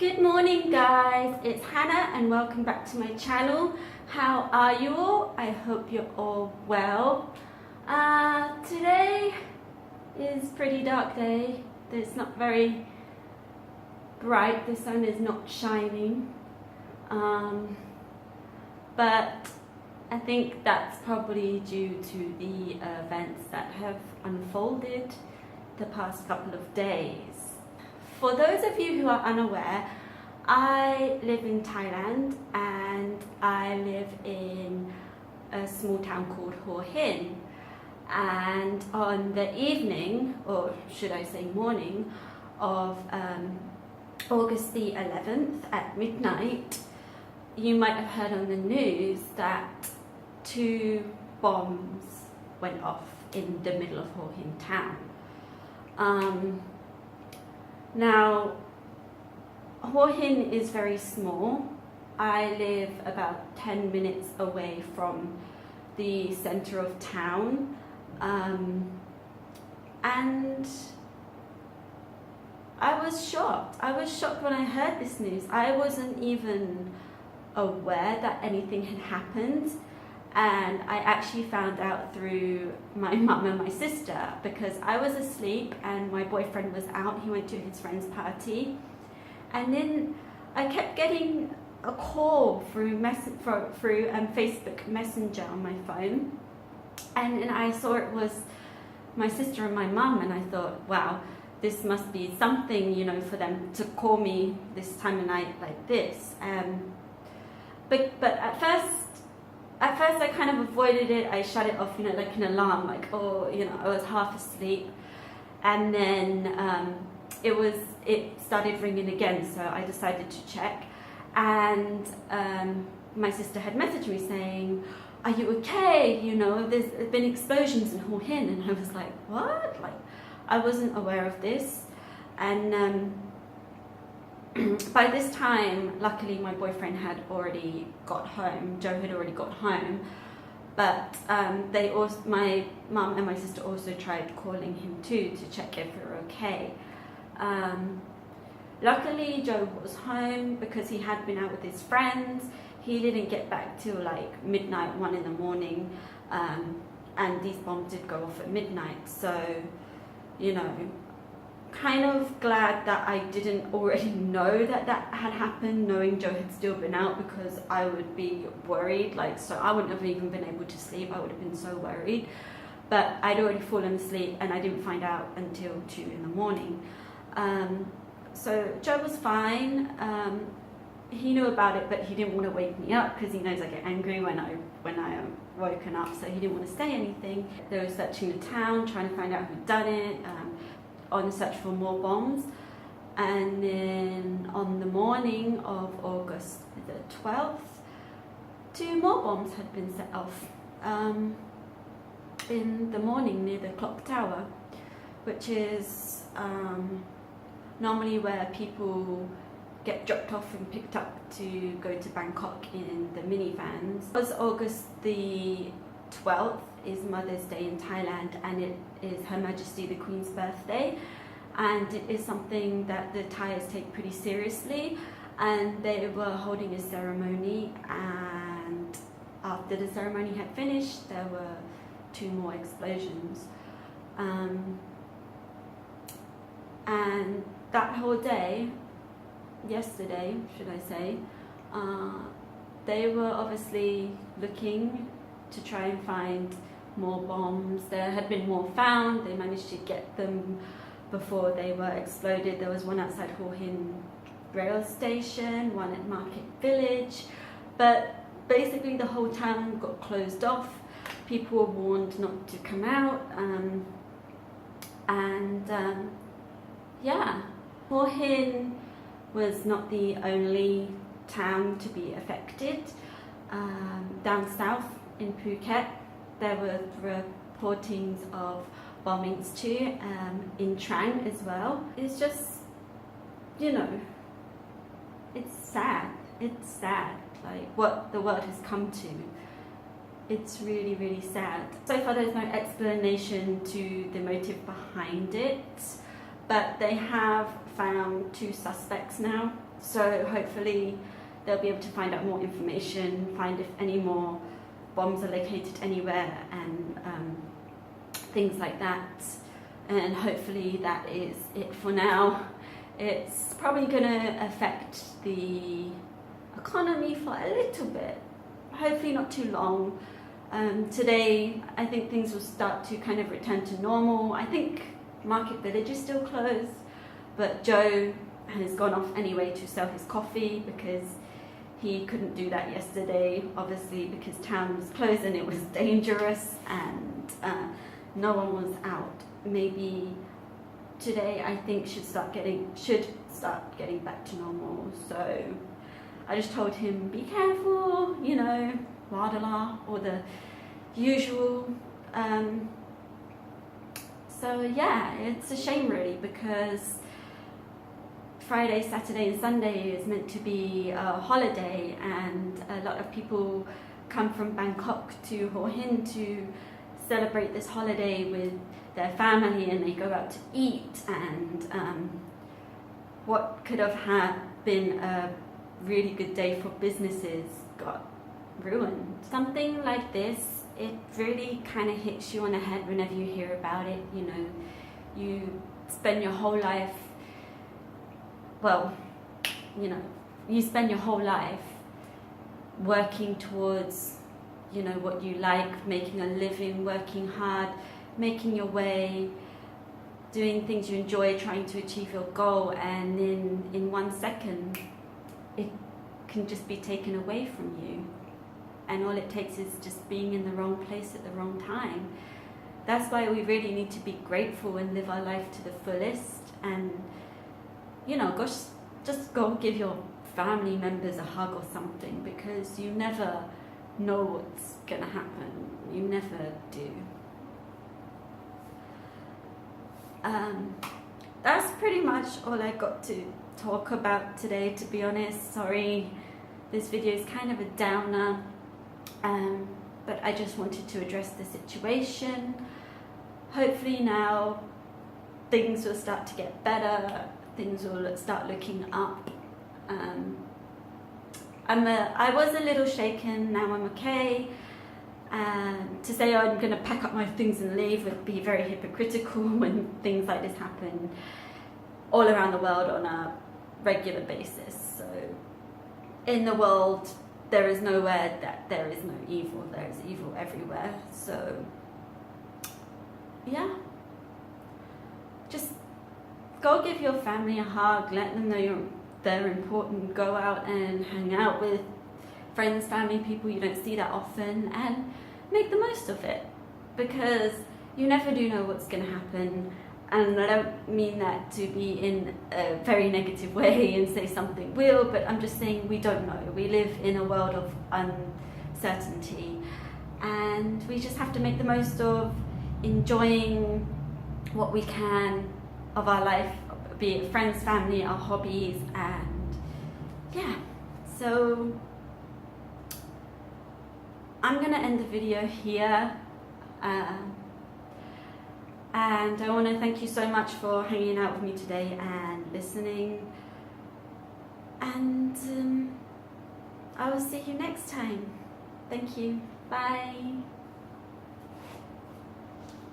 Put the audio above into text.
Good morning guys, it's Hannah and welcome back to my channel. How are you all? I hope you're all well. Today is a pretty dark day. It's not very bright, the sun is not shining. But I think that's probably due to the events that have unfolded the past couple of days. For those of you who are unaware, I live in Thailand and I live in a small town called Hua Hin. And on the evening, or should I say morning, of August the 11th at midnight, you might have heard on the news that 2 bombs went off in the middle of Hua Hin town. Now, Hua Hin is very small. I live about 10 minutes away from the center of town, and I was shocked. I was shocked when I heard this news. I wasn't even aware that anything had happened. And I actually found out through my mum and my sister because I was asleep and my boyfriend was out. He went to his friend's party, and then I kept getting a call through Facebook Messenger on my phone, and then I saw it was my sister and my mum, and I thought, wow, this must be something, you know, for them to call me this time of night like this. But at first I kind of avoided it. I shut it off, you know, like an alarm, like, oh, you know, I was half asleep. And then it started ringing again, so I decided to check. And my sister had messaged me saying, are you okay? You know, there's been explosions in Hua Hin. And I was like, what? Like, I wasn't aware of this. And by this time, luckily my boyfriend had already got home. Joe had already got home, but my mum and my sister also tried calling him too to check if we were okay. Luckily Joe was home because he had been out with his friends. He didn't get back till like midnight, 1 in the morning, and these bombs did go off at midnight. So, you know, kind of glad that I didn't already know that had happened, knowing Joe had still been out, because I would be worried, like, so I wouldn't have even been able to sleep. I would have been so worried. But I'd already fallen asleep and I didn't find out until 2 in the morning. So Joe was fine. He knew about it, but he didn't want to wake me up because he knows I get angry when I'm woken up, so he didn't want to say anything. They were searching the town, trying to find out who'd done it, on the search for more bombs. And then on the morning of August the 12th, 2 more bombs had been set off in the morning near the clock tower, which is normally where people get dropped off and picked up to go to Bangkok in the minivans. It was August the 12th is Mother's Day in Thailand, and it is Her Majesty the Queen's birthday, and it is something that the Thais take pretty seriously, and they were holding a ceremony, and after the ceremony had finished there were 2 more explosions, and that whole day, yesterday should I say, they were obviously looking to try and find more bombs. There had been more found. They managed to get them before they were exploded. There was one outside Hua Hin rail station, one at Market Village, but basically the whole town got closed off. People were warned not to come out, yeah. Hua Hin was not the only town to be affected. Down south in Phuket, there were reportings of bombings too, in Trang as well. It's just, you know, it's sad. It's sad, like what the world has come to. It's really, really sad. So far there's no explanation to the motive behind it, but they have found 2 suspects now, so hopefully they'll be able to find out more information, find if any more bombs are located anywhere, and things like that. And hopefully that is it for now. It's probably going to affect the economy for a little bit, hopefully not too long. Today I think things will start to kind of return to normal. I think Market Village is still closed, but Joe has gone off anyway to sell his coffee because he couldn't do that yesterday, obviously because town was closed and it was dangerous, and no one was out. Maybe today I think should start getting back to normal. So I just told him, be careful, you know, la da la, or the usual. So yeah, it's a shame really, because Friday, Saturday and Sunday is meant to be a holiday, and a lot of people come from Bangkok to Hua Hin to celebrate this holiday with their family, and they go out to eat, and what could have been a really good day for businesses got ruined. Something like this, it really kind of hits you on the head whenever you hear about it. You know, you spend your whole life, well, you know, you spend your whole life working towards, you know, what you like, making a living, working hard, making your way, doing things you enjoy, trying to achieve your goal, and then in 1 second it can just be taken away from you, and all it takes is just being in the wrong place at the wrong time. That's why we really need to be grateful and live our life to the fullest, and you know, gosh, just go give your family members a hug or something, because you never know what's gonna happen. You never do. That's pretty much all I got to talk about today, to be honest. Sorry, this video is kind of a downer, but I just wanted to address the situation. Hopefully now things will start to get better, things will start looking up. I was a little shaken, now I'm okay. To say I'm going to pack up my things and leave would be very hypocritical when things like this happen all around the world on a regular basis. So in the world there is nowhere that there is no evil, there is evil everywhere. So yeah, just go give your family a hug, let them know they're important, go out and hang out with friends, family, people you don't see that often, and make the most of it, because you never do know what's going to happen. And I don't mean that to be in a very negative way and say something will, but I'm just saying we don't know. We live in a world of uncertainty, and we just have to make the most of enjoying what we can of our life, be it friends, family, our hobbies, and yeah. So I'm going to end the video here, and I want to thank you so much for hanging out with me today and listening, and I will see you next time. Thank you. Bye.